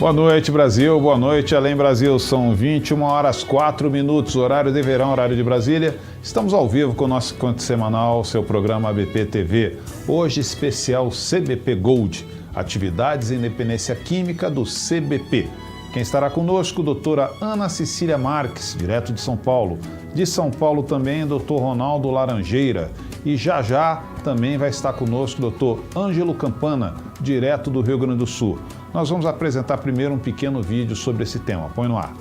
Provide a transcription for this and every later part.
Boa noite, Brasil. Boa noite, Além Brasil. São 21h04, horário de verão, horário de Brasília. Estamos ao vivo com o nosso encontro semanal, seu programa ABP TV. Hoje, especial CBP Gold, atividades e independência química do CBP. Quem estará conosco, doutora Ana Cecília Marques, direto de São Paulo. De São Paulo também, doutor Ronaldo Laranjeira. E já também vai estar conosco o doutor Ângelo Campana, direto do Rio Grande do Sul. Nós vamos apresentar primeiro um pequeno vídeo sobre esse tema. Põe no ar.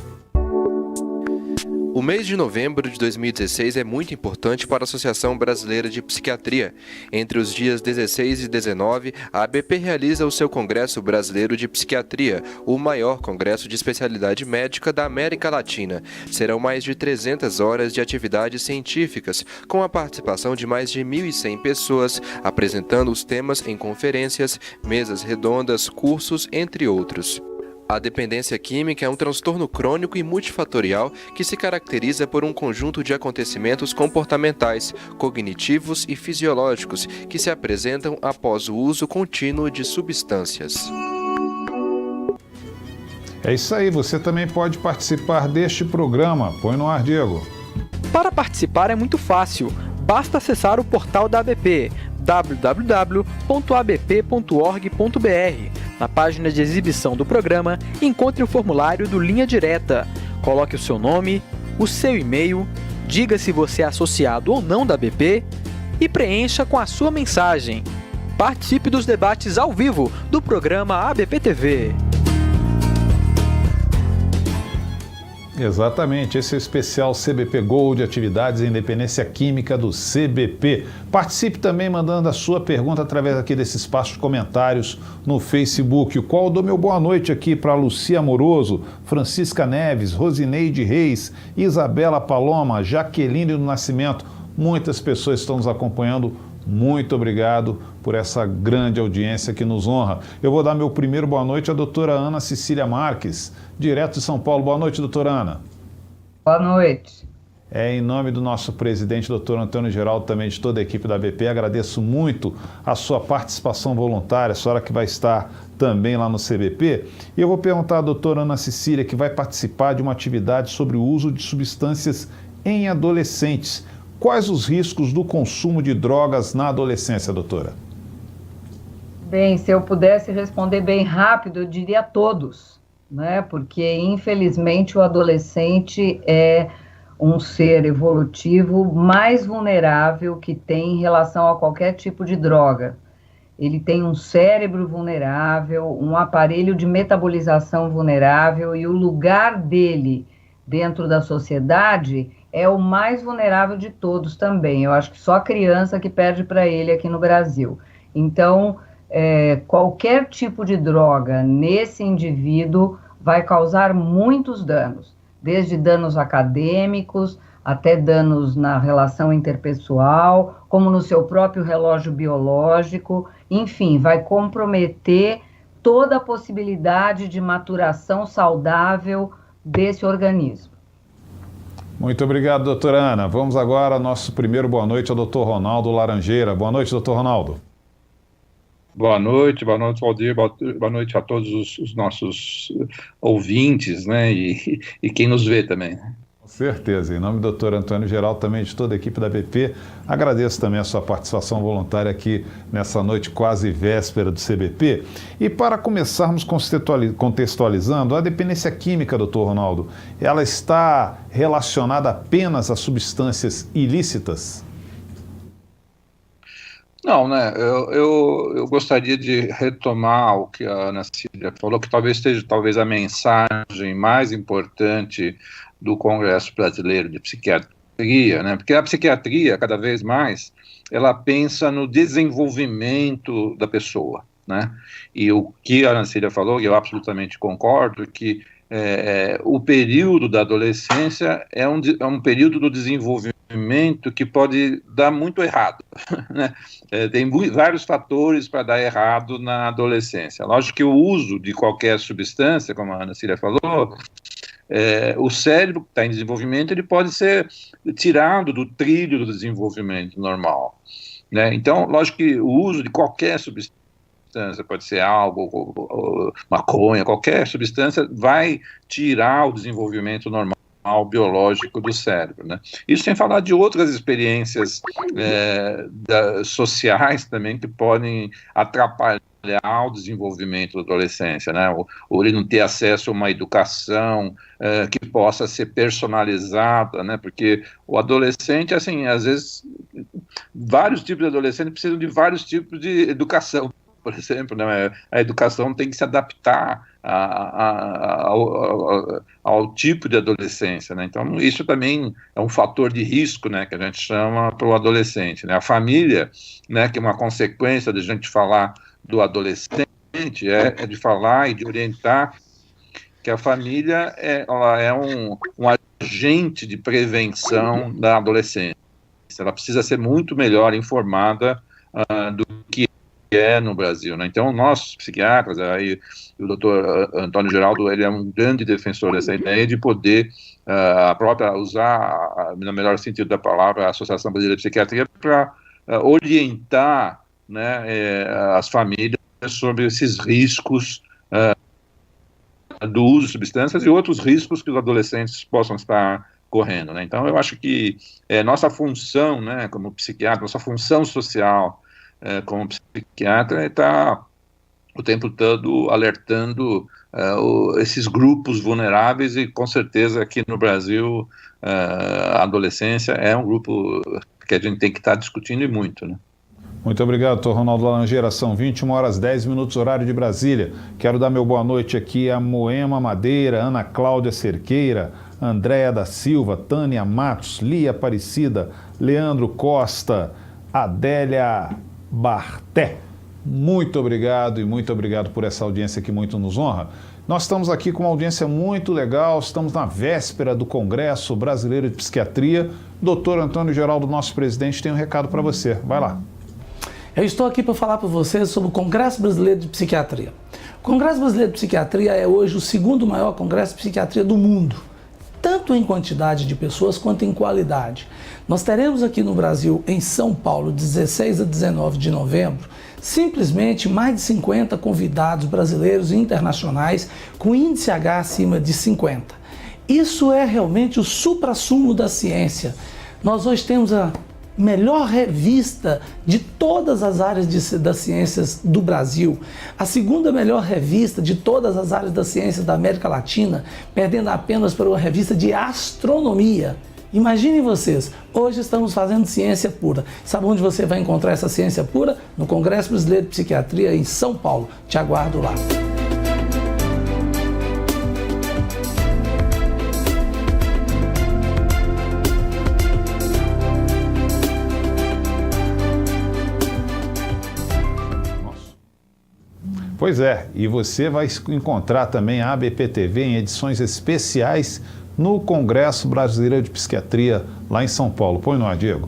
O mês de novembro de 2016 é muito importante para a Associação Brasileira de Psiquiatria. Entre os dias 16 e 19, a ABP realiza o seu Congresso Brasileiro de Psiquiatria, o maior congresso de especialidade médica da América Latina. Serão mais de 300 horas de atividades científicas, com a participação de mais de 1.100 pessoas, apresentando os temas em conferências, mesas redondas, cursos, entre outros. A dependência química é um transtorno crônico e multifatorial que se caracteriza por um conjunto de acontecimentos comportamentais, cognitivos e fisiológicos que se apresentam após o uso contínuo de substâncias. É isso aí, você também pode participar deste programa. Põe no ar, Diego. Para participar é muito fácil, basta acessar o portal da ABP, www.abp.org.br. Na página de exibição do programa, encontre o formulário do Linha Direta. Coloque o seu nome, o seu e-mail, diga se você é associado ou não da ABP e preencha com a sua mensagem. Participe dos debates ao vivo do programa ABP TV. Exatamente, esse é o especial CBP Gold, atividades e independência química do CBP. Participe também mandando a sua pergunta através aqui desse espaço de comentários no Facebook, o qual eu dou meu boa noite aqui para Lucia Amoroso, Francisca Neves, Rosineide Reis, Isabela Paloma, Jaqueline do Nascimento. Muitas pessoas estão nos acompanhando. Muito obrigado por essa grande audiência que nos honra. Eu vou dar meu primeiro boa noite à doutora Ana Cecília Marques, direto de São Paulo. Boa noite, doutora Ana. Boa noite. Em nome do nosso presidente, doutor Antônio Geraldo, também de toda a equipe da ABP, agradeço muito a sua participação voluntária, a senhora que vai estar também lá no CBP. E eu vou perguntar à doutora Ana Cecília, que vai participar de uma atividade sobre o uso de substâncias em adolescentes. Quais os riscos do consumo de drogas na adolescência, doutora? Bem, se eu pudesse responder bem rápido, eu diria todos, né? Porque, infelizmente, o adolescente é um ser evolutivo mais vulnerável que tem em relação a qualquer tipo de droga. Ele tem um cérebro vulnerável, um aparelho de metabolização vulnerável e o lugar dele dentro da sociedade é o mais vulnerável de todos também. Eu acho que só a criança que perde para ele aqui no Brasil. Então, qualquer tipo de droga nesse indivíduo vai causar muitos danos, desde danos acadêmicos até danos na relação interpessoal, como no seu próprio relógio biológico, enfim, vai comprometer toda a possibilidade de maturação saudável desse organismo. Muito obrigado, doutora Ana. Vamos agora ao nosso primeiro boa noite ao doutor Ronaldo Laranjeira. Boa noite, doutor Ronaldo. Boa noite, Valdir, boa noite a todos os nossos ouvintes, né, e quem nos vê também. Com certeza, em nome do doutor Antônio Geraldo, também de toda a equipe da ABP, agradeço também a sua participação voluntária aqui nessa noite quase véspera do CBP. E para começarmos contextualizando, a dependência química, doutor Ronaldo, ela está relacionada apenas a substâncias ilícitas? Não, né, eu gostaria de retomar o que a Ana Cecília falou, que talvez seja a mensagem mais importante do Congresso Brasileiro de Psiquiatria, né? Porque a psiquiatria, cada vez mais, ela pensa no desenvolvimento da pessoa, né? E o que a Ana Cecília falou, e eu absolutamente concordo, que o período da adolescência é um período do desenvolvimento que pode dar muito errado, né? Tem vários fatores para dar errado na adolescência. Lógico que o uso de qualquer substância, como a Ana Cecília falou, o cérebro que está em desenvolvimento, ele pode ser tirado do trilho do desenvolvimento normal, né? Então, lógico que o uso de qualquer substância substância, pode ser álcool, ou maconha, qualquer substância vai tirar o desenvolvimento normal biológico do cérebro, né? Isso sem falar de outras experiências sociais também que podem atrapalhar o desenvolvimento da adolescência, né? Ou ele não ter acesso a uma educação que possa ser personalizada, né? Porque o adolescente, assim, às vezes, vários tipos de adolescentes precisam de vários tipos de educação, por exemplo, né? A educação tem que se adaptar ao tipo de adolescência, né? Então, isso também é um fator de risco, né, que a gente chama para o adolescente, né? A família, né, que é uma consequência de a gente falar do adolescente, é de falar e de orientar que a família ela é um agente de prevenção da adolescência. Ela precisa ser muito melhor informada do que no Brasil, né? Então, nós, psiquiatras, aí, o doutor Antônio Geraldo, ele é um grande defensor dessa ideia de poder usar, no melhor sentido da palavra, a Associação Brasileira de Psiquiatria para orientar, né, as famílias sobre esses riscos do uso de substâncias e outros riscos que os adolescentes possam estar correndo, né? Então, eu acho que nossa função, né, como psiquiatra, nossa função social como psiquiatra está o tempo todo alertando esses grupos vulneráveis e, com certeza, aqui no Brasil, a adolescência é um grupo que a gente tem que estar discutindo e muito, né? Muito obrigado, doutor Ronaldo Laranjeira. São 21h10, horário de Brasília. Quero dar meu boa noite aqui a Moema Madeira, Ana Cláudia Cerqueira, Andréia da Silva, Tânia Matos, Lia Aparecida, Leandro Costa, Adélia Barté. Muito obrigado e muito obrigado por essa audiência que muito nos honra. Nós estamos aqui com uma audiência muito legal, estamos na véspera do Congresso Brasileiro de Psiquiatria. Doutor Antônio Geraldo, nosso presidente, tem um recado para você. Vai lá. Eu estou aqui para falar para vocês sobre o Congresso Brasileiro de Psiquiatria. O Congresso Brasileiro de Psiquiatria é hoje o segundo maior congresso de psiquiatria do mundo, tanto em quantidade de pessoas quanto em qualidade. Nós teremos aqui no Brasil, em São Paulo, 16 a 19 de novembro, simplesmente mais de 50 convidados brasileiros e internacionais com índice H acima de 50. Isso é realmente o suprassumo da ciência. Nós hoje temos a melhor revista de todas as áreas das ciências do Brasil, a segunda melhor revista de todas as áreas das ciências da América Latina, perdendo apenas para uma revista de astronomia. Imaginem vocês, hoje estamos fazendo ciência pura. Sabe onde você vai encontrar essa ciência pura? No Congresso Brasileiro de Psiquiatria em São Paulo. Te aguardo lá. Pois é, e você vai encontrar também a ABP-TV em edições especiais no Congresso Brasileiro de Psiquiatria, lá em São Paulo. Põe no ar, Diego.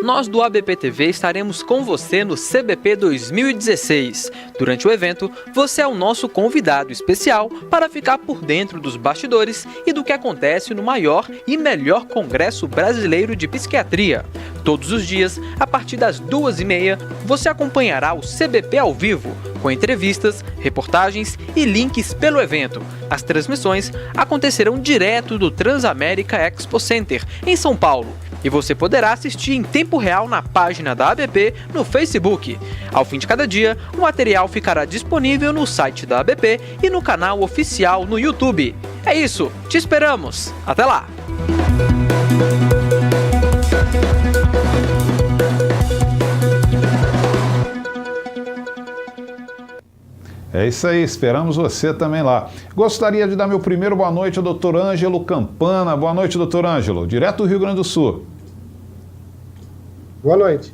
Nós do ABP-TV estaremos com você no CBP 2016. Durante o evento, você é o nosso convidado especial para ficar por dentro dos bastidores e do que acontece no maior e melhor Congresso Brasileiro de Psiquiatria. Todos os dias, a partir das 2h30, você acompanhará o CBP ao vivo, com entrevistas, reportagens e links pelo evento. As transmissões acontecerão direto do Transamérica Expo Center, em São Paulo. E você poderá assistir em tempo real na página da ABP no Facebook. Ao fim de cada dia, o material ficará disponível no site da ABP e no canal oficial no YouTube. É isso, te esperamos! Até lá! É isso aí, esperamos você também lá. Gostaria de dar meu primeiro boa noite ao doutor Ângelo Campana. Boa noite, doutor Ângelo, direto do Rio Grande do Sul. Boa noite.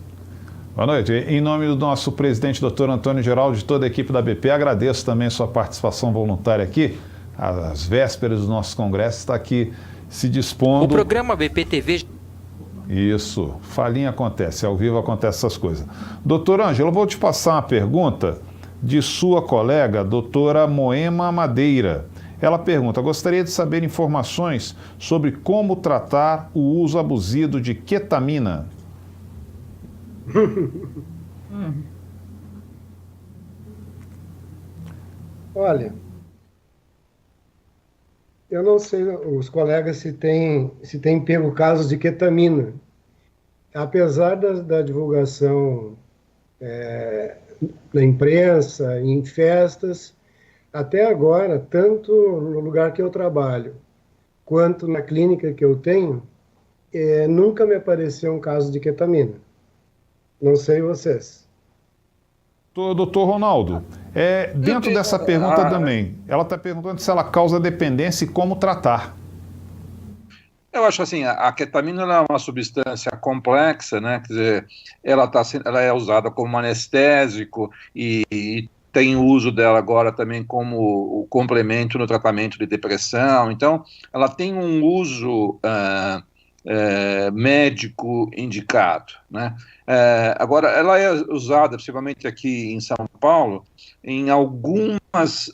Boa noite. Em nome do nosso presidente, doutor Antônio Geraldo, de toda a equipe da BP, agradeço também a sua participação voluntária aqui. Às vésperas do nosso congresso, está aqui se dispondo... O programa BP-TV... Isso, falinha acontece, ao vivo acontecem essas coisas. Doutor Ângelo, eu vou te passar uma pergunta de sua colega, doutora Moema Madeira. Ela pergunta: gostaria de saber informações sobre como tratar o uso abusivo de ketamina. Olha, eu não sei, os colegas, se têm pego casos de ketamina. Apesar da divulgação na imprensa, em festas, até agora, tanto no lugar que eu trabalho, quanto na clínica que eu tenho, nunca me apareceu um caso de ketamina. Não sei vocês. Doutor Ronaldo, dentro dessa pergunta também, ela está perguntando se ela causa dependência e como tratar. Eu acho assim, a ketamina é uma substância complexa, né? Quer dizer, ela é usada como anestésico e tem o uso dela agora também como o complemento no tratamento de depressão. Então, ela tem um uso médico indicado, né? Agora, ela é usada, principalmente aqui em São Paulo, em algumas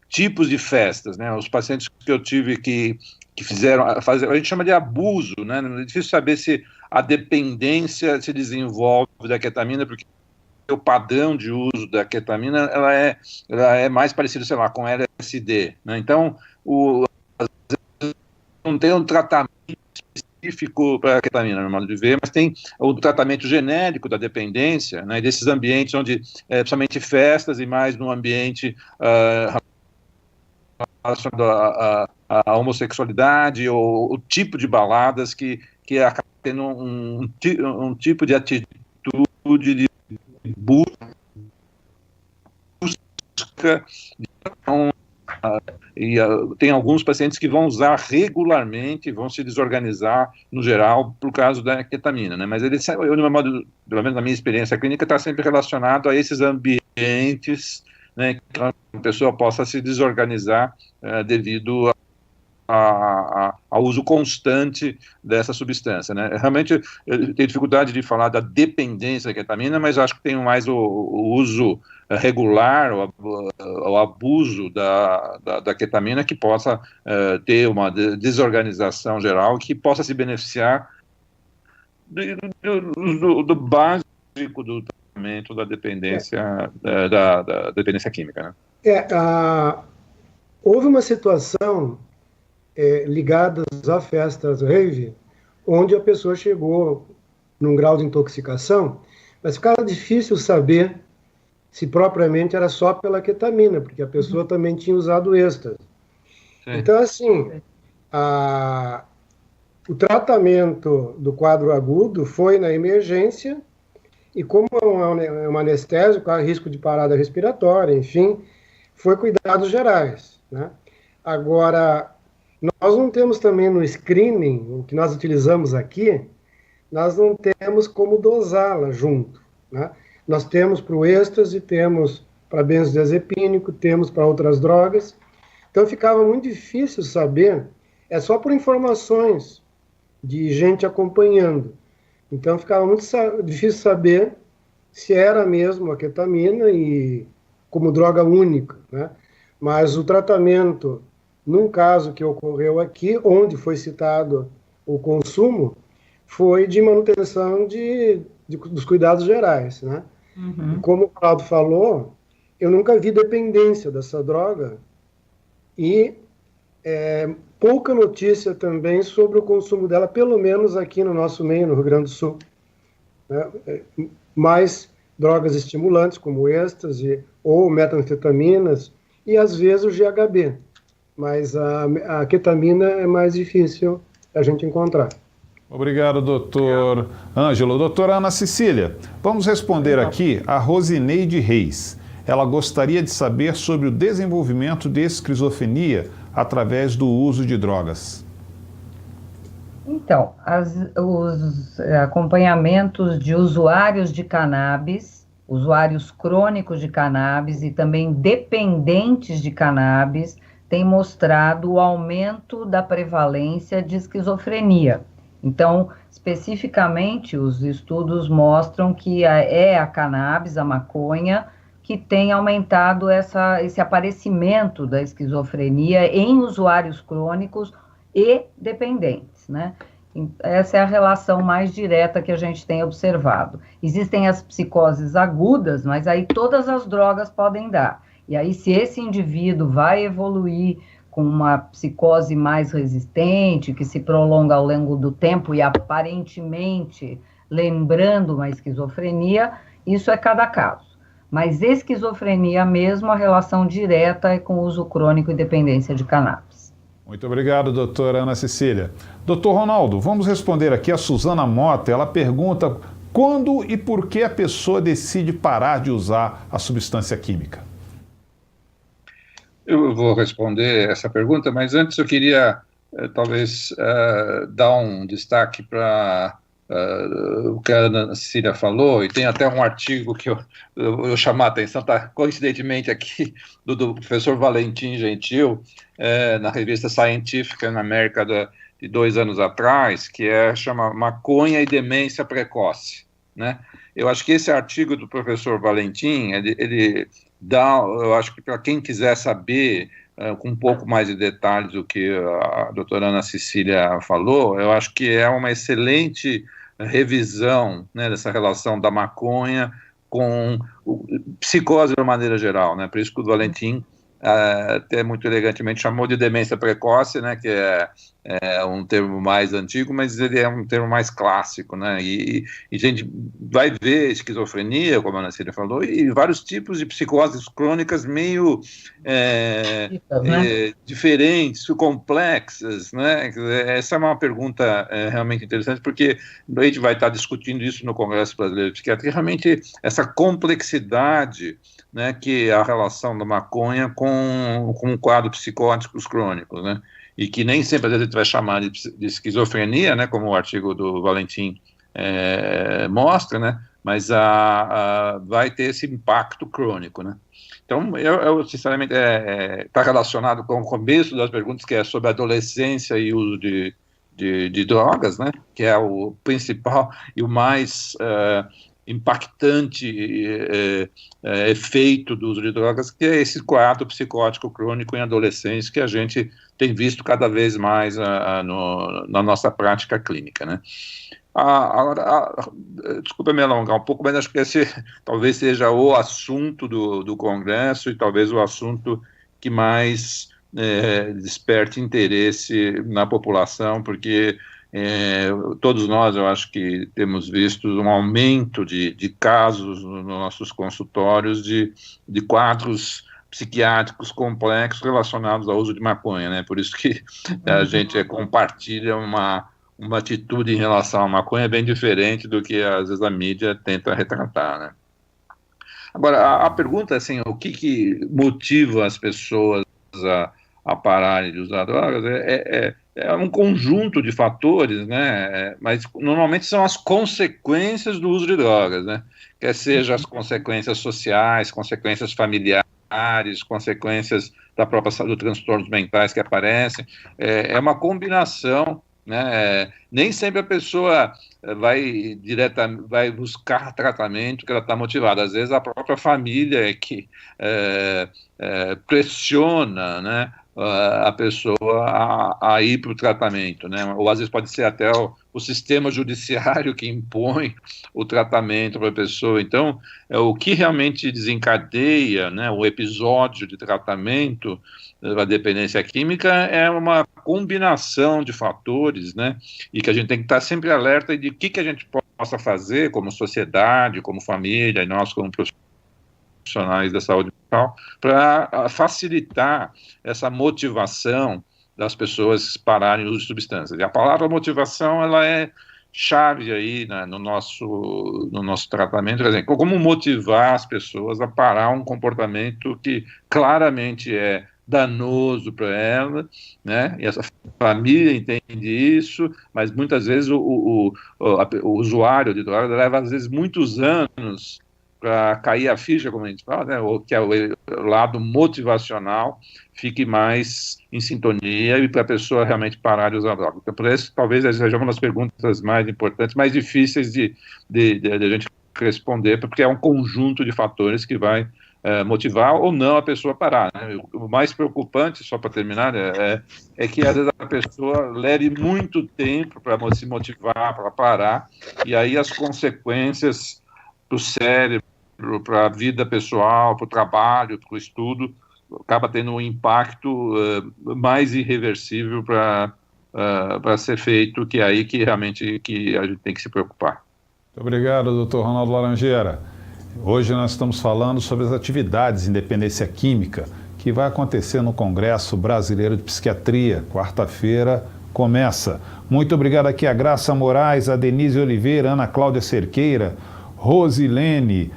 tipos de festas, né? Os pacientes que eu tive que fizeram, a gente chama de abuso, né? É difícil saber se a dependência se desenvolve da ketamina, porque o padrão de uso da ketamina, ela é mais parecido, sei lá, com LSD, né? Então, às vezes não tem um tratamento específico para a ketamina, no modo de ver, mas tem o tratamento genérico da dependência, né? Desses ambientes onde, principalmente festas e mais num ambiente relacionado à homossexualidade ou o tipo de baladas que acaba tendo um tipo de atitude de busca e tem alguns pacientes que vão usar regularmente, vão se desorganizar no geral por causa da ketamina, né? Mas eu, de modo, pelo menos na minha experiência clínica, está sempre relacionado a esses ambientes, né, que a pessoa possa se desorganizar devido ao uso constante dessa substância, né? Realmente, eu tenho dificuldade de falar da dependência da ketamina, mas acho que tem mais o uso regular, o abuso da ketamina que possa ter uma desorganização geral, que possa se beneficiar do básico do tratamento da dependência, da dependência química, né? Houve uma situação ligadas a festas rave, onde a pessoa chegou num grau de intoxicação, mas ficava difícil saber se propriamente era só pela ketamina, porque a pessoa também tinha usado êxtase. Então, assim, o tratamento do quadro agudo foi na emergência, e como é um anestésico, há risco de parada respiratória, enfim, foi cuidados gerais, né? Agora, nós não temos também no screening, o que nós utilizamos aqui, nós não temos como dosá-la junto, né? Nós temos para o êxtase, temos para benzodiazepínico, temos para outras drogas, então ficava muito difícil saber, só por informações de gente acompanhando, então ficava muito difícil saber se era mesmo a ketamina e como droga única, né? Mas o tratamento, num caso que ocorreu aqui, onde foi citado o consumo, foi de manutenção dos cuidados gerais, né? E como o Claudio falou, eu nunca vi dependência dessa droga e pouca notícia também sobre o consumo dela, pelo menos aqui no nosso meio, no Rio Grande do Sul, né? Mais drogas estimulantes, como êxtase ou metanfetaminas, e às vezes o GHB. Mas a ketamina é mais difícil a gente encontrar. Obrigado, doutor Ângelo. Doutora Ana Cecília, vamos responder aqui a Rosineide Reis. Ela gostaria de saber sobre o desenvolvimento de esquizofrenia através do uso de drogas. Então, os acompanhamentos de usuários de cannabis, usuários crônicos de cannabis e também dependentes de cannabis têm mostrado o aumento da prevalência de esquizofrenia. Então, especificamente, os estudos mostram que é a cannabis, a maconha, que que tem aumentado esse aparecimento da esquizofrenia em usuários crônicos e dependentes, né? Essa é a relação mais direta que a gente tem observado. Existem as psicoses agudas, mas aí todas as drogas podem dar. E aí, se esse indivíduo vai evoluir com uma psicose mais resistente, que se prolonga ao longo do tempo e aparentemente lembrando uma esquizofrenia, isso é cada caso. Mas esquizofrenia mesmo, a relação direta é com o uso crônico e dependência de cannabis. Muito obrigado, doutora Ana Cecília. Doutor Ronaldo, vamos responder aqui a Suzana Mota. Ela pergunta quando e por que a pessoa decide parar de usar a substância química. Eu vou responder essa pergunta, mas antes eu queria talvez dar um destaque para o que a Ana Cecília falou, e tem até um artigo que eu chamar a atenção, está coincidentemente aqui, do professor Valentim Gentil, na revista Scientific America de 2 anos atrás, que chama Maconha e Demência Precoce, né? Eu acho que esse artigo do professor Valentim, ele dá, eu acho que para quem quiser saber com um pouco mais de detalhes do que a doutora Ana Cecília falou, eu acho que é uma excelente revisão, né, dessa relação da maconha com psicose de uma maneira geral, né? Por isso que o Valentim até muito elegantemente chamou de demência precoce, né, que é um termo mais antigo, mas ele é um termo mais clássico, né, e a gente vai ver esquizofrenia, como a Ana Cecília falou, e vários tipos de psicoses crônicas meio diferentes, complexas, né. Essa é uma pergunta realmente interessante, porque a gente vai estar discutindo isso no Congresso Brasileiro de Psiquiatria, realmente essa complexidade, né, que é a relação da maconha com quadros psicóticos crônicos, né, e que nem sempre às vezes a gente vai chamar de esquizofrenia, né, como o artigo do Valentim mostra, né, mas vai ter esse impacto crônico, né. Então, eu sinceramente, está relacionado com o começo das perguntas, que é sobre a adolescência e uso de drogas, né, que é o principal e o mais impactante efeito do uso de drogas, que é esse quadro psicótico crônico em adolescentes que a gente tem visto cada vez mais na nossa prática clínica, né? Agora, desculpa me alongar um pouco, mas acho que esse talvez seja o assunto do Congresso e talvez o assunto que mais desperte interesse na população, porque todos nós, eu acho que temos visto um aumento de casos nos nossos consultórios de quadros psiquiátricos complexos relacionados ao uso de maconha, né? Por isso que a gente compartilha uma atitude em relação à maconha bem diferente do que, às vezes, a mídia tenta retratar, né? Agora, a pergunta é assim, o que motiva as pessoas a pararem de usar drogas? É um conjunto de fatores, né? Mas normalmente são as consequências do uso de drogas, né? Quer seja as consequências sociais, consequências familiares, consequências da própria saúde, transtornos mentais que aparecem. É uma combinação, né? Nem sempre a pessoa vai buscar tratamento que ela está motivada. Às vezes a própria família é que pressiona, né, a pessoa a ir para o tratamento, né? Ou às vezes pode ser até o sistema judiciário que impõe o tratamento para a pessoa. Então, o que realmente desencadeia, né, o episódio de tratamento da dependência química é uma combinação de fatores, né, e que a gente tem que estar sempre alerta de o que a gente possa fazer como sociedade, como família, e nós como profissionais da saúde mental, para facilitar essa motivação das pessoas pararem o uso de substâncias. E a palavra motivação, ela é chave aí, né, no nosso tratamento. Por exemplo, como motivar as pessoas a parar um comportamento que claramente é danoso para ela, né? E essa família entende isso, mas muitas vezes o usuário de drogas leva às vezes muitos anos para cair a ficha, como a gente fala, né? Ou que é o lado motivacional fique mais em sintonia e para a pessoa realmente parar de usar droga. Então, por isso, talvez seja uma das perguntas mais importantes, mais difíceis de a gente responder, porque é um conjunto de fatores que vai motivar ou não a pessoa a parar, né? O mais preocupante, só para terminar, é que às vezes a pessoa leve muito tempo para se motivar, para parar, e aí as consequências para o cérebro, para a vida pessoal, para o trabalho, para o estudo, acaba tendo um impacto mais irreversível para ser feito, que é aí que realmente que a gente tem que se preocupar. Muito obrigado, doutor Ronaldo Laranjeira. Hoje nós estamos falando sobre as atividades em dependência química que vai acontecer no Congresso Brasileiro de Psiquiatria. Quarta-feira começa. Muito obrigado aqui a Graça Moraes, a Denise Oliveira, Ana Cláudia Cerqueira, Rosilene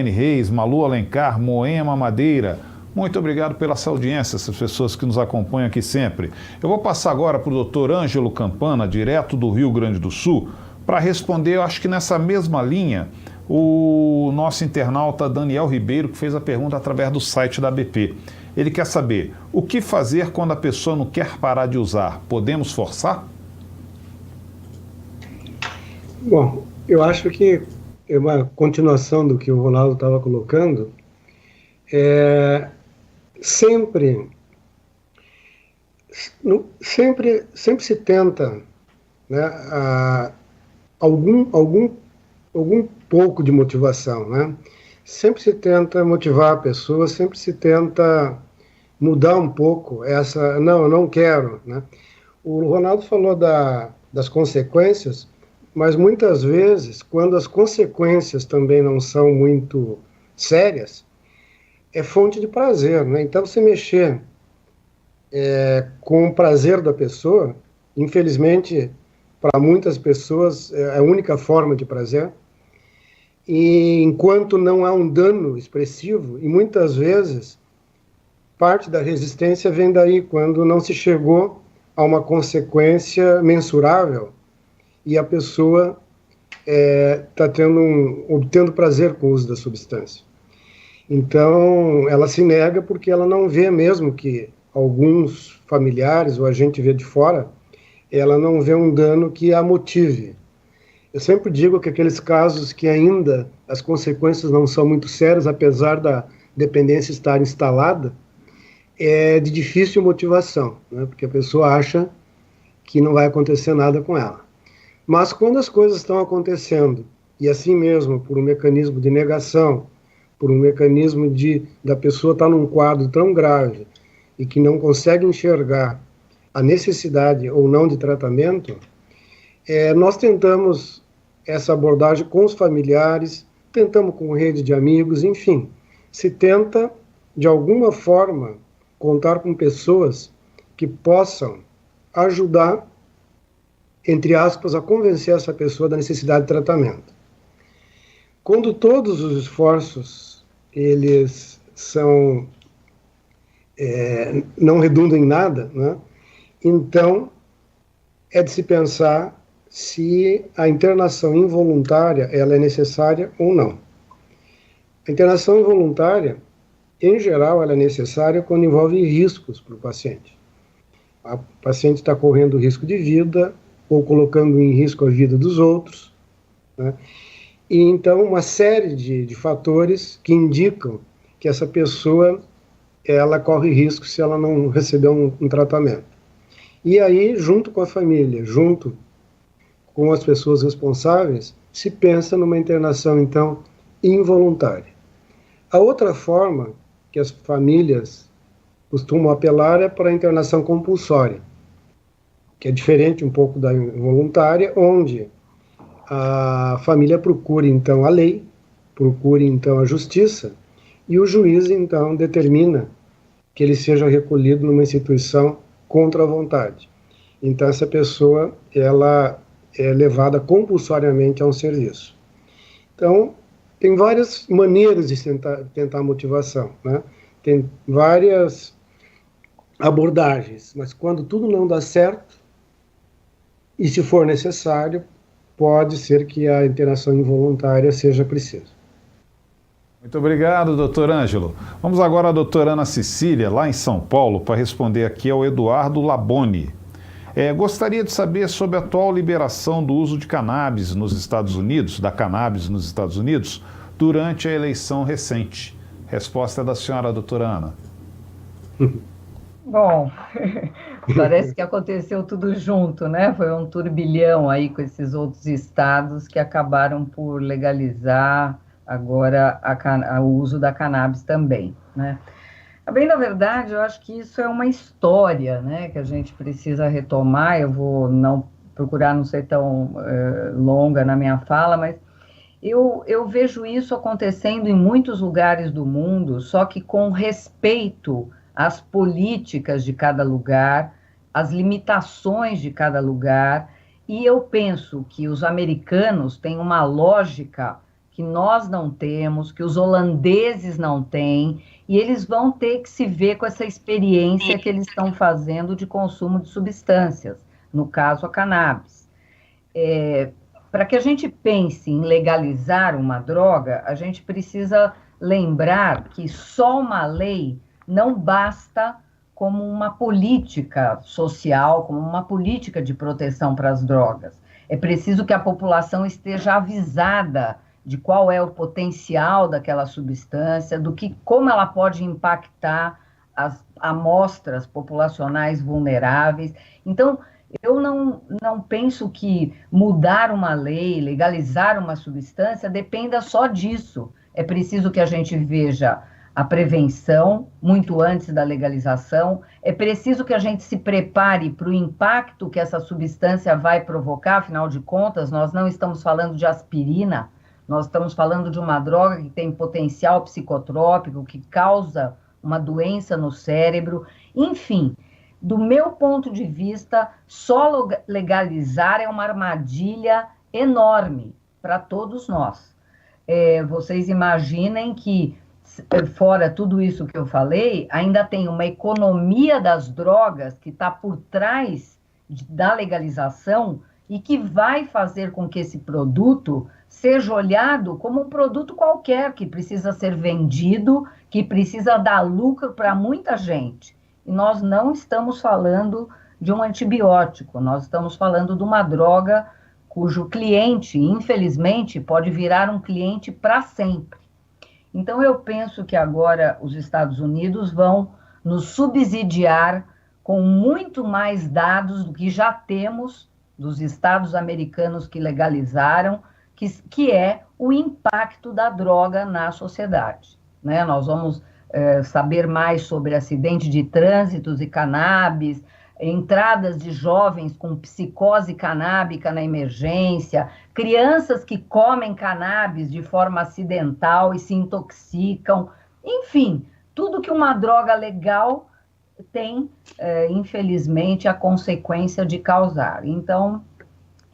Reis, Malu Alencar, Moema Madeira. Muito obrigado pela essa audiência, essas pessoas que nos acompanham aqui sempre. Eu vou passar agora para o doutor Ângelo Campana, direto do Rio Grande do Sul, para responder, eu acho que nessa mesma linha, o nosso internauta Daniel Ribeiro, que fez a pergunta através do site da ABP. Ele quer saber, o que fazer quando a pessoa não quer parar de usar? Podemos forçar? Bom, eu acho que é uma continuação do que o Ronaldo estava colocando. Sempre se tenta, né, algum pouco de motivação, né? Sempre se tenta motivar a pessoa, sempre se tenta mudar um pouco essa, não, eu não quero, né? O Ronaldo falou das consequências, mas muitas vezes, quando as consequências também não são muito sérias, é fonte de prazer, né? Então, se mexer com o prazer da pessoa, infelizmente, para muitas pessoas, é a única forma de prazer, e enquanto não há um dano expressivo, e muitas vezes, parte da resistência vem daí, quando não se chegou a uma consequência mensurável, e a pessoa está obtendo prazer com o uso da substância. Então, ela se nega porque ela não vê, mesmo que alguns familiares, ou a gente vê de fora, ela não vê um dano que a motive. Eu sempre digo que aqueles casos que ainda as consequências não são muito sérias, apesar da dependência estar instalada, é de difícil motivação, né? Porque a pessoa acha que não vai acontecer nada com ela. Mas quando as coisas estão acontecendo, e assim mesmo, por um mecanismo de negação, por um mecanismo da pessoa estar num quadro tão grave e que não consegue enxergar a necessidade ou não de tratamento, nós tentamos essa abordagem com os familiares, tentamos com rede de amigos, enfim, se tenta, de alguma forma, contar com pessoas que possam ajudar, entre aspas, a convencer essa pessoa da necessidade de tratamento. Quando todos os esforços, eles são, não redundam em nada, né? Então, é de se pensar se a internação involuntária ela é necessária ou não. A internação involuntária, em geral, ela é necessária quando envolve riscos para o paciente. O paciente está correndo risco de vida ou colocando em risco a vida dos outros, né? E então uma série de fatores que indicam que essa pessoa ela corre risco se ela não receber um tratamento. E aí, junto com a família, junto com as pessoas responsáveis, se pensa numa internação, então, involuntária. A outra forma que as famílias costumam apelar é para a internação compulsória, que é diferente um pouco da involuntária, onde a família procura, então, a lei, procura, então, a justiça, e o juiz, então, determina que ele seja recolhido numa instituição contra a vontade. Então, essa pessoa, ela é levada compulsoriamente a um serviço. Então, tem várias maneiras de tentar a motivação, né? Tem várias abordagens, mas quando tudo não dá certo, e se for necessário, pode ser que a internação involuntária seja precisa. Muito obrigado, doutor Ângelo. Vamos agora à doutora Ana Cecília, lá em São Paulo, para responder aqui ao Eduardo Laboni. Gostaria de saber sobre a atual liberação do uso de cannabis nos Estados Unidos, da cannabis nos Estados Unidos, durante a eleição recente? Resposta da senhora, doutora Ana. Bom, parece que aconteceu tudo junto, né? Foi um turbilhão aí com esses outros estados que acabaram por legalizar agora o uso da cannabis também, né? Bem, na verdade, eu acho que isso é uma história, né, que a gente precisa retomar. Eu vou procurar não ser tão longa na minha fala, mas eu vejo isso acontecendo em muitos lugares do mundo, só que com respeito às políticas de cada lugar, às limitações de cada lugar, e eu penso que os americanos têm uma lógica que nós não temos, que os holandeses não têm, e eles vão ter que se ver com essa experiência que eles estão fazendo de consumo de substâncias, no caso a cannabis. Para que a gente pense em legalizar uma droga, a gente precisa lembrar que só uma lei não basta como uma política social, como uma política de proteção para as drogas. É preciso que a população esteja avisada de qual é o potencial daquela substância, como ela pode impactar as amostras populacionais vulneráveis. Então, eu não penso que mudar uma lei, legalizar uma substância, dependa só disso. É preciso que a gente veja a prevenção muito antes da legalização, é preciso que a gente se prepare para o impacto que essa substância vai provocar, afinal de contas, nós não estamos falando de aspirina, nós estamos falando de uma droga que tem potencial psicotrópico, que causa uma doença no cérebro. Enfim, do meu ponto de vista, só legalizar é uma armadilha enorme para todos nós. Vocês imaginem que, fora tudo isso que eu falei, ainda tem uma economia das drogas que está por trás da legalização e que vai fazer com que esse produto seja olhado como um produto qualquer, que precisa ser vendido, que precisa dar lucro para muita gente. E nós não estamos falando de um antibiótico, nós estamos falando de uma droga cujo cliente, infelizmente, pode virar um cliente para sempre. Então, eu penso que agora os Estados Unidos vão nos subsidiar com muito mais dados do que já temos dos estados americanos que legalizaram, que é o impacto da droga na sociedade, né? Nós vamos saber mais sobre acidente de trânsitos e cannabis, entradas de jovens com psicose canábica na emergência, crianças que comem cannabis de forma acidental e se intoxicam, enfim, tudo que uma droga legal tem, infelizmente, a consequência de causar. Então,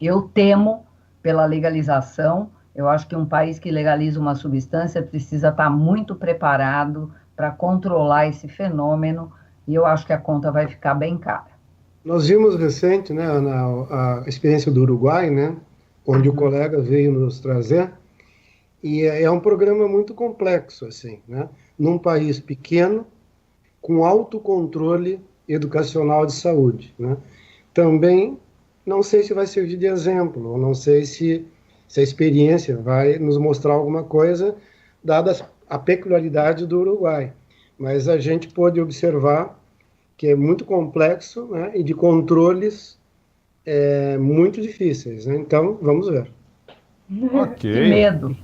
eu temo pela legalização. Eu acho que um país que legaliza uma substância precisa estar muito preparado para controlar esse fenômeno, e eu acho que a conta vai ficar bem cara. Nós vimos recente, né, a experiência do Uruguai, né, onde o colega veio nos trazer, e é um programa muito complexo, assim, né, num país pequeno, com alto controle educacional de saúde, né. Também não sei se vai servir de exemplo, ou não sei se a experiência vai nos mostrar alguma coisa, dada a peculiaridade do Uruguai. Mas a gente pôde observar que é muito complexo, né, e de controles muito difíceis, né? Então, vamos ver. Ok. Que medo.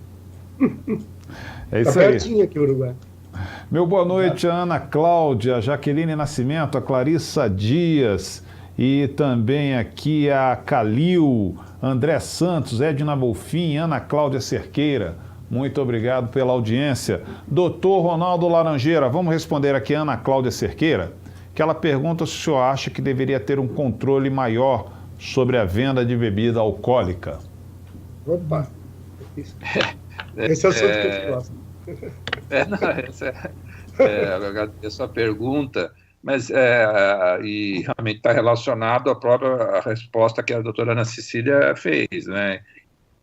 É isso tá aí. pertinho aqui o Uruguai. Meu boa noite, a Ana Cláudia, Jaqueline Nascimento, a Clarissa Dias e também aqui a Calil, André Santos, Edna Bolfin, Ana Cláudia Cerqueira. Muito obrigado pela audiência. Doutor Ronaldo Laranjeira, vamos responder aqui a Ana Cláudia Cerqueira, que ela pergunta se o senhor acha que deveria ter um controle maior sobre a venda de bebida alcoólica. Opa! Esse é o assunto que eu gosto. Eu agradeço a pergunta, mas e realmente está relacionado à própria resposta que a doutora Ana Cecília fez, né?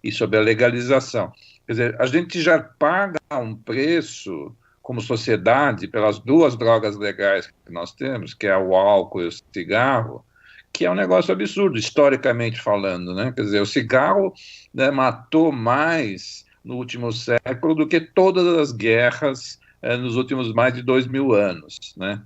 E sobre a legalização. Quer dizer, a gente já paga um preço como sociedade pelas duas drogas legais que nós temos, que é o álcool e o cigarro, que é um negócio absurdo, historicamente falando, né? Quer dizer, o cigarro, né, matou mais no último século do que todas as guerras nos últimos mais de 2.000 anos, né?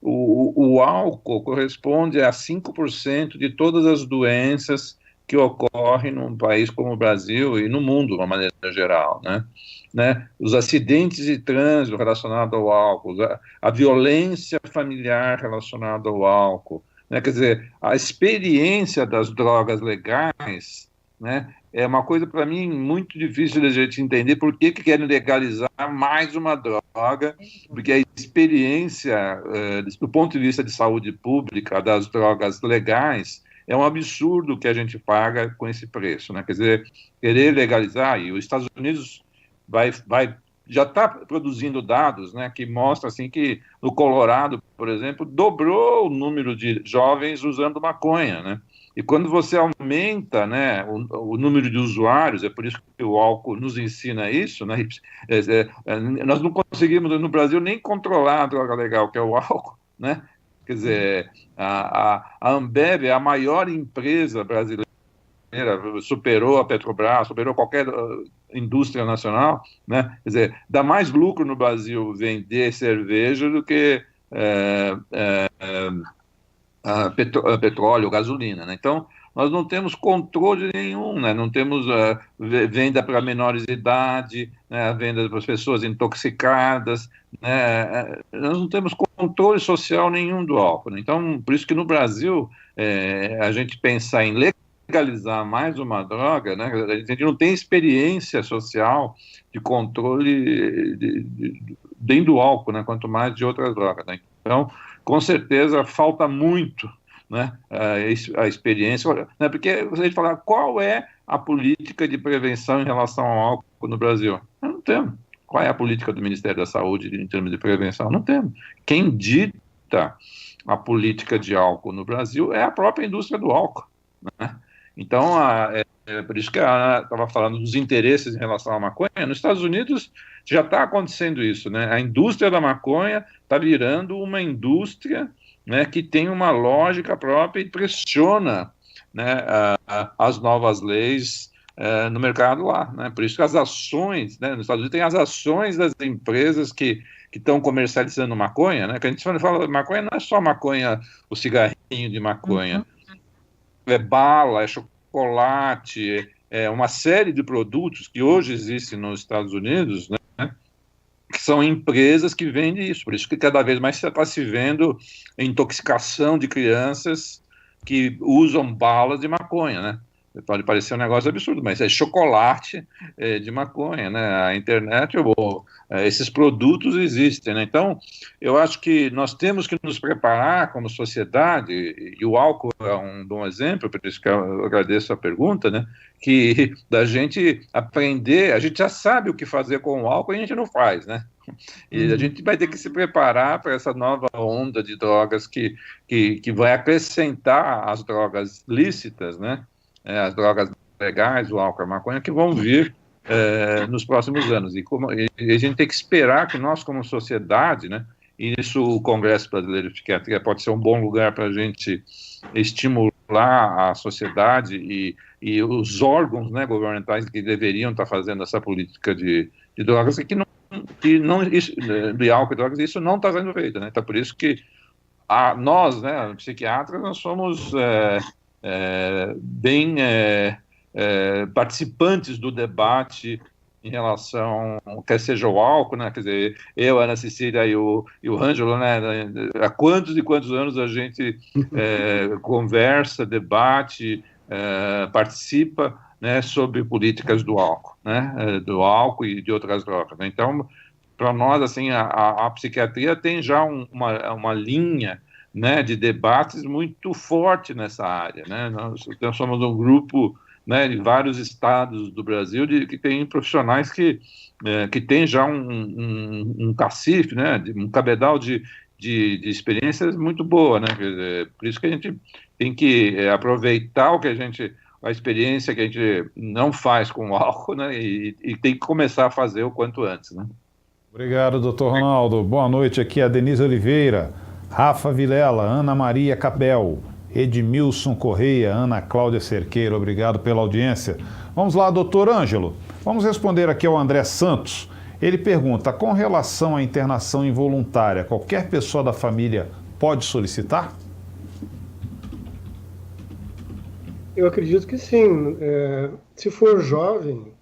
O álcool corresponde a 5% de todas as doenças que ocorrem num país como o Brasil e no mundo, de uma maneira geral, né? Os acidentes de trânsito relacionados ao álcool, a violência familiar relacionada ao álcool, né? Quer dizer, a experiência das drogas legais, né, é uma coisa, para mim, muito difícil de a gente entender por que querem legalizar mais uma droga, porque a experiência, do ponto de vista de saúde pública, das drogas legais, é um absurdo que a gente paga com esse preço, né? Quer dizer, querer legalizar, e os Estados Unidos já está produzindo dados, né, que mostram assim, que no Colorado, por exemplo, dobrou o número de jovens usando maconha, né? E quando você aumenta, né, o número de usuários, é por isso que o álcool nos ensina isso, né? Nós não conseguimos no Brasil nem controlar a droga legal, que é o álcool, né? Quer dizer, a Ambev é a maior empresa brasileira, superou a Petrobras, superou qualquer indústria nacional, né? Quer dizer, dá mais lucro no Brasil vender cerveja do que petróleo, gasolina, né? Então, nós não temos controle nenhum, né? Não temos venda para menores de idade, né? Venda para as pessoas intoxicadas, né? Nós não temos controle social nenhum do álcool, né? Então, por isso que no Brasil, a gente pensar em legalizar mais uma droga, né? A gente não tem experiência social de controle nem do álcool, né? Quanto mais de outras drogas, né? Então, com certeza, falta muito, né, a experiência, né, porque você fala, qual é a política de prevenção em relação ao álcool no Brasil? Não temos. Qual é a política do Ministério da Saúde em termos de prevenção? Não temos. Quem dita a política de álcool no Brasil é a própria indústria do álcool, né? Então, por isso que a Ana estava falando dos interesses em relação à maconha. Nos Estados Unidos já está acontecendo isso, né? A indústria da maconha está virando uma indústria, né, que tem uma lógica própria e pressiona, né, as novas leis no mercado lá, né? Por isso que as ações, né, nos Estados Unidos tem as ações das empresas que estão comercializando maconha, né? Que a gente fala maconha, não é só maconha, o cigarrinho de maconha, é bala, é chocolate, é uma série de produtos que hoje existem nos Estados Unidos, né, que são empresas que vendem isso. Por isso que cada vez mais está se vendo intoxicação de crianças que usam balas de maconha, né? Pode parecer um negócio absurdo, mas é chocolate de maconha, né? A internet, esses produtos existem, né? Então, eu acho que nós temos que nos preparar como sociedade, e o álcool é um bom exemplo, por isso que eu agradeço a pergunta, né? Que da gente aprender, a gente já sabe o que fazer com o álcool e a gente não faz, né? E a gente vai ter que se preparar para essa nova onda de drogas que vai acrescentar as drogas lícitas, né? As drogas legais, o álcool, a maconha, que vão vir nos próximos anos. E a gente tem que esperar que nós, como sociedade, né, e isso o Congresso Brasileiro de Psiquiatria pode ser um bom lugar para a gente estimular a sociedade e os órgãos, né, governamentais que deveriam estar fazendo essa política de drogas, e de álcool e drogas, isso não está sendo feito, né? Então, por isso que nós, né, psiquiatras, nós somos bem participantes do debate em relação, quer seja o álcool, né? Quer dizer, eu, a Ana Cecília e o Ângelo, né? Há quantos e quantos anos a gente conversa, debate, participa, né, sobre políticas do álcool, né? Do álcool e de outras drogas, né? Então, para nós, assim, a psiquiatria tem já uma linha, né, de debates muito forte nessa área, né? Nós somos um grupo, né, de vários estados do Brasil que tem profissionais que tem já um cacife, né, um cabedal de experiências muito boa, né? Quer dizer, por isso que a gente tem que aproveitar a experiência que a gente não faz com o álcool, né, e tem que começar a fazer o quanto antes, né? Obrigado, doutor Ronaldo. Boa noite, aqui é a Denise Oliveira, Rafa Vilela, Ana Maria Capel, Edmilson Correia, Ana Cláudia Cerqueira, obrigado pela audiência. Vamos lá, doutor Ângelo, vamos responder aqui ao André Santos. Ele pergunta, com relação à internação involuntária, qualquer pessoa da família pode solicitar? Eu acredito que sim. Se for jovem,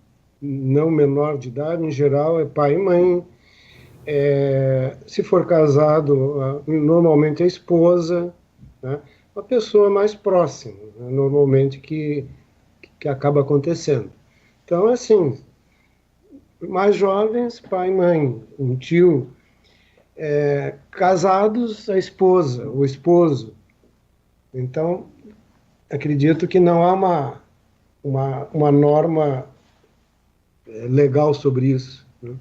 não menor de idade, em geral é pai e mãe. Se for casado, normalmente é esposa, né? Uma pessoa mais próxima, né? Normalmente que acaba acontecendo. Então, assim, mais jovens, pai e mãe, um tio, casados, a esposa, o esposo. Então, acredito que não há uma norma legal sobre isso, né?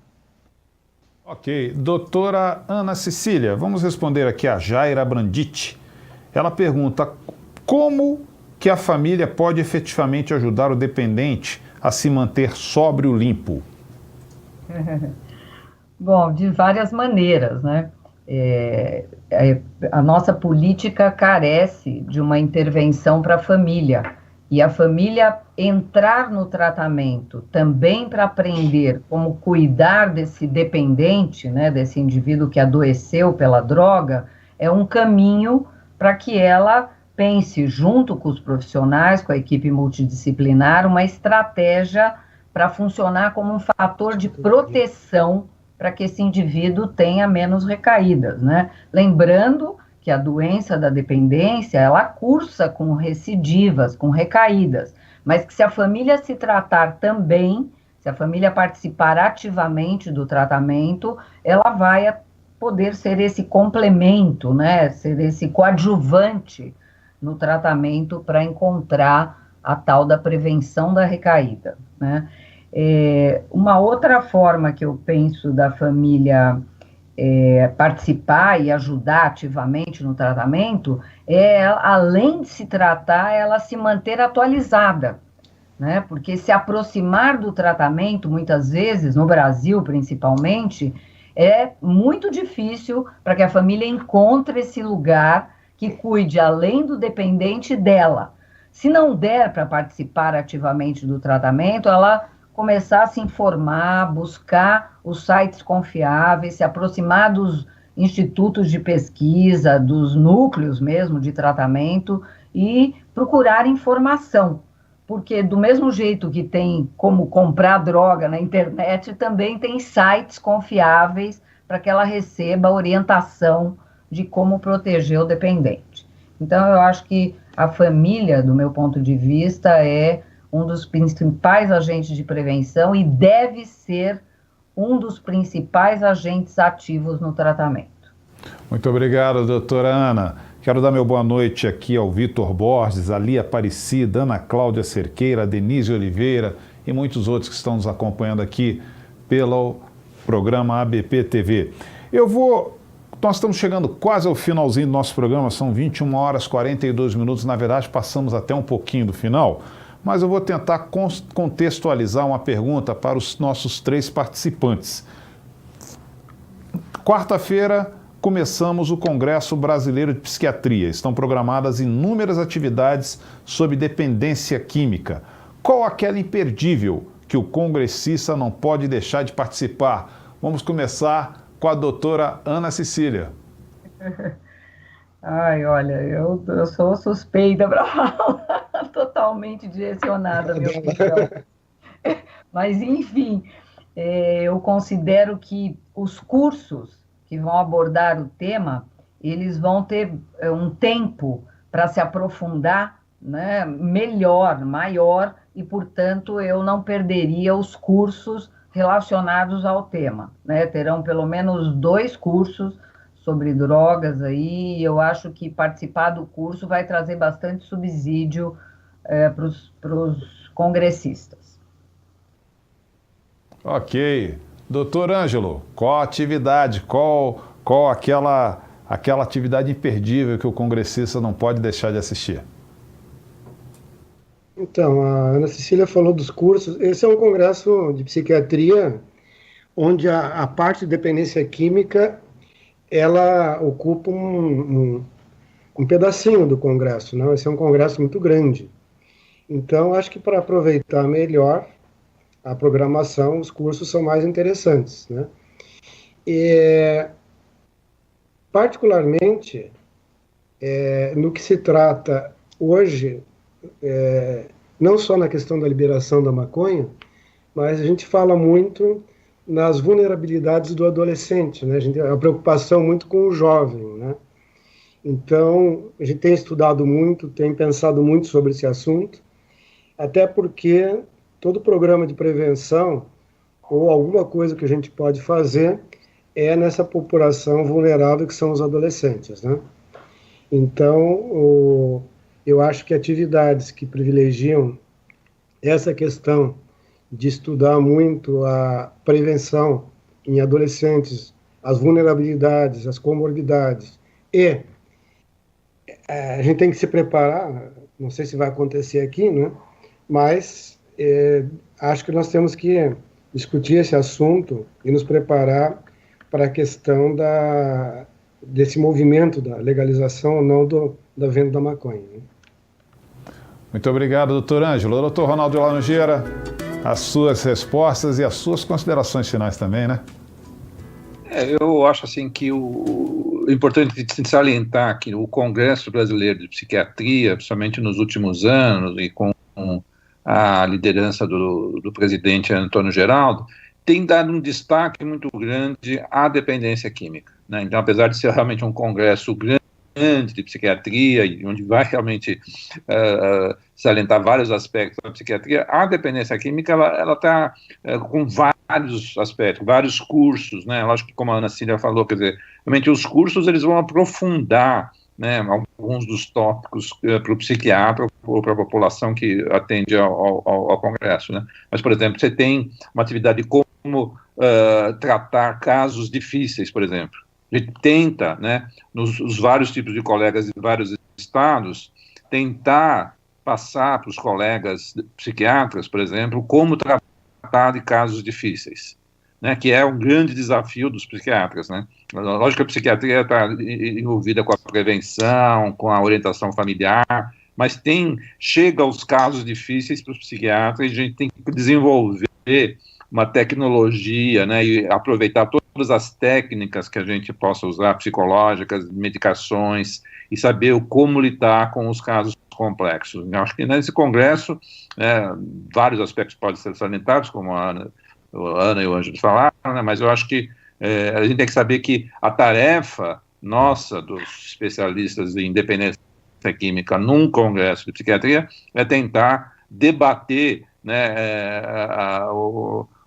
Ok. Doutora Ana Cecília, vamos responder aqui a Jaira Brandite. Ela pergunta, como que a família pode efetivamente ajudar o dependente a se manter sóbrio limpo? Bom, de várias maneiras, né? A nossa política carece de uma intervenção para a família. E a família entrar no tratamento também para aprender como cuidar desse dependente, né, desse indivíduo que adoeceu pela droga, é um caminho para que ela pense, junto com os profissionais, com a equipe multidisciplinar, uma estratégia para funcionar como um fator de proteção para que esse indivíduo tenha menos recaídas, né? Lembrando que a doença da dependência, ela cursa com recidivas, com recaídas, mas que se a família se tratar também, se a família participar ativamente do tratamento, ela vai poder ser esse complemento, né, ser esse coadjuvante no tratamento para encontrar a tal da prevenção da recaída, né? Uma outra forma que eu penso da família participar e ajudar ativamente no tratamento além de se tratar, ela se manter atualizada, né? Porque se aproximar do tratamento, muitas vezes, no Brasil principalmente, é muito difícil para que a família encontre esse lugar que cuide, além do dependente, dela. Se não der para participar ativamente do tratamento, ela começar a se informar, buscar os sites confiáveis, se aproximar dos institutos de pesquisa, dos núcleos mesmo de tratamento e procurar informação, porque do mesmo jeito que tem como comprar droga na internet, também tem sites confiáveis para que ela receba orientação de como proteger o dependente. Então, eu acho que a família, do meu ponto de vista, é um dos principais agentes de prevenção e deve ser um dos principais agentes ativos no tratamento. Muito obrigado, doutora Ana. Quero dar meu boa noite aqui ao Vitor Borges, a Lia Aparecida, Ana Cláudia Cerqueira, a Denise Oliveira e muitos outros que estão nos acompanhando aqui pelo programa ABP TV. Nós estamos chegando quase ao finalzinho do nosso programa, são 21 horas e 42 minutos, na verdade passamos até um pouquinho do final, mas eu vou tentar contextualizar uma pergunta para os nossos 3 participantes. Quarta-feira começamos o Congresso Brasileiro de Psiquiatria. Estão programadas inúmeras atividades sobre dependência química. Qual aquela imperdível que o congressista não pode deixar de participar? Vamos começar com a doutora Ana Cecília. Ai, olha, eu sou suspeita para falar, totalmente direcionada, minha opinião. Mas, enfim, eu considero que os cursos que vão abordar o tema, eles vão ter um tempo para se aprofundar, né, melhor, maior, e, portanto, eu não perderia os cursos relacionados ao tema, né? Terão pelo menos 2 cursos sobre drogas aí, e eu acho que participar do curso vai trazer bastante subsídio para os congressistas. Ok. Doutor Ângelo, qual a atividade, qual aquela atividade imperdível que o congressista não pode deixar de assistir? Então, a Ana Cecília falou dos cursos. Esse é um congresso de psiquiatria onde a parte de dependência química ela ocupa um um pedacinho do Congresso, não, esse é um Congresso muito grande. Então, acho que para aproveitar melhor a programação, os cursos são mais interessantes, né? E, particularmente, no que se trata hoje, não só na questão da liberação da maconha, mas a gente fala muito nas vulnerabilidades do adolescente, né? A preocupação muito com o jovem, né? Então, a gente tem estudado muito, tem pensado muito sobre esse assunto, até porque todo programa de prevenção ou alguma coisa que a gente pode fazer é nessa população vulnerável que são os adolescentes, né? Então, eu acho que atividades que privilegiam essa questão de estudar muito a prevenção em adolescentes, as vulnerabilidades, as comorbidades, e a gente tem que se preparar, não sei se vai acontecer aqui, né? Mas acho que nós temos que discutir esse assunto e nos preparar para a questão desse movimento da legalização ou não da venda da maconha, né? Muito obrigado, doutor Ângelo. Doutor Ronaldo de Laranjeira, as suas respostas e as suas considerações finais também, né? Eu acho assim que o importante de salientar que o Congresso Brasileiro de Psiquiatria, principalmente nos últimos anos e com a liderança do presidente Antônio Geraldo, tem dado um destaque muito grande à dependência química, né? Então, apesar de ser realmente um congresso grande de psiquiatria, onde vai realmente salientar vários aspectos da psiquiatria, a dependência química ela está com vários aspectos, vários cursos, né? Lógico que, como a Ana Cília falou, quer dizer, realmente os cursos eles vão aprofundar, né, alguns dos tópicos para o psiquiatra ou para a população que atende ao Congresso, né? Mas, por exemplo, você tem uma atividade como tratar casos difíceis, por exemplo. A gente tenta, né, nos vários tipos de colegas de vários estados, tentar passar para os colegas psiquiatras, por exemplo, como tratar de casos difíceis, né, que é um grande desafio dos psiquiatras, né? Lógico que a psiquiatria está envolvida com a prevenção, com a orientação familiar, mas chega aos casos difíceis para os psiquiatras e a gente tem que desenvolver uma tecnologia, né, e aproveitar todas as técnicas que a gente possa usar, psicológicas, medicações, e saber como lidar com os casos complexos. Eu acho que nesse congresso, vários aspectos podem ser salientados, como a Ana e o Ângelo falaram, né, mas eu acho que a gente tem que saber que a tarefa nossa, dos especialistas em dependência química num congresso de psiquiatria, é tentar debater, né,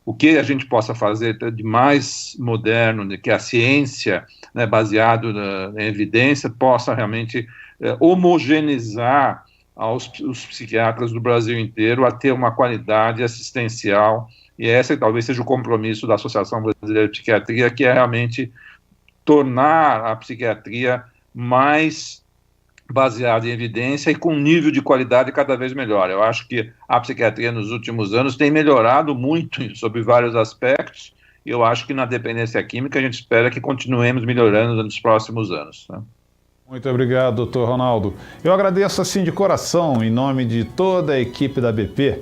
o que a gente possa fazer de mais moderno, de que a ciência, né, baseado em evidência, possa realmente homogeneizar os psiquiatras do Brasil inteiro a ter uma qualidade assistencial, e esse talvez seja o compromisso da Associação Brasileira de Psiquiatria, que é realmente tornar a psiquiatria mais baseada em evidência e com nível de qualidade cada vez melhor. Eu acho que a psiquiatria nos últimos anos tem melhorado muito sobre vários aspectos, e eu acho que na dependência química a gente espera que continuemos melhorando nos próximos anos, né? Muito obrigado, doutor Ronaldo. Eu agradeço assim de coração, em nome de toda a equipe da BP,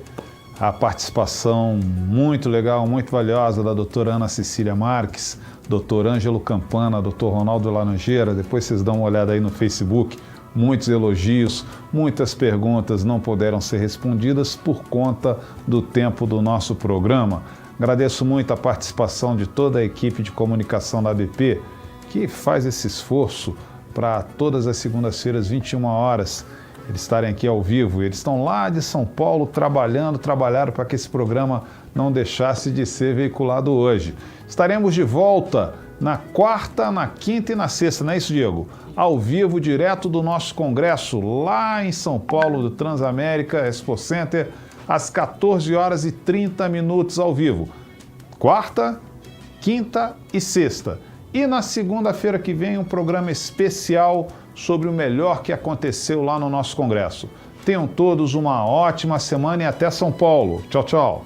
a participação muito legal, muito valiosa da doutora Ana Cecília Marques, doutor Ângelo Campana, doutor Ronaldo Laranjeira. Depois vocês dão uma olhada aí no Facebook. Muitos elogios, muitas perguntas não puderam ser respondidas por conta do tempo do nosso programa. Agradeço muito a participação de toda a equipe de comunicação da BP, que faz esse esforço para todas as segundas-feiras, 21 horas, eles estarem aqui ao vivo. Eles estão lá de São Paulo trabalharam para que esse programa não deixasse de ser veiculado hoje. Estaremos de volta na quarta, na quinta e na sexta, não é isso, Diego? Ao vivo, direto do nosso congresso, lá em São Paulo, do Transamérica Expo Center, às 14 horas e 30 minutos ao vivo. Quarta, quinta e sexta. E na segunda-feira que vem, um programa especial sobre o melhor que aconteceu lá no nosso congresso. Tenham todos uma ótima semana e até São Paulo. Tchau, tchau.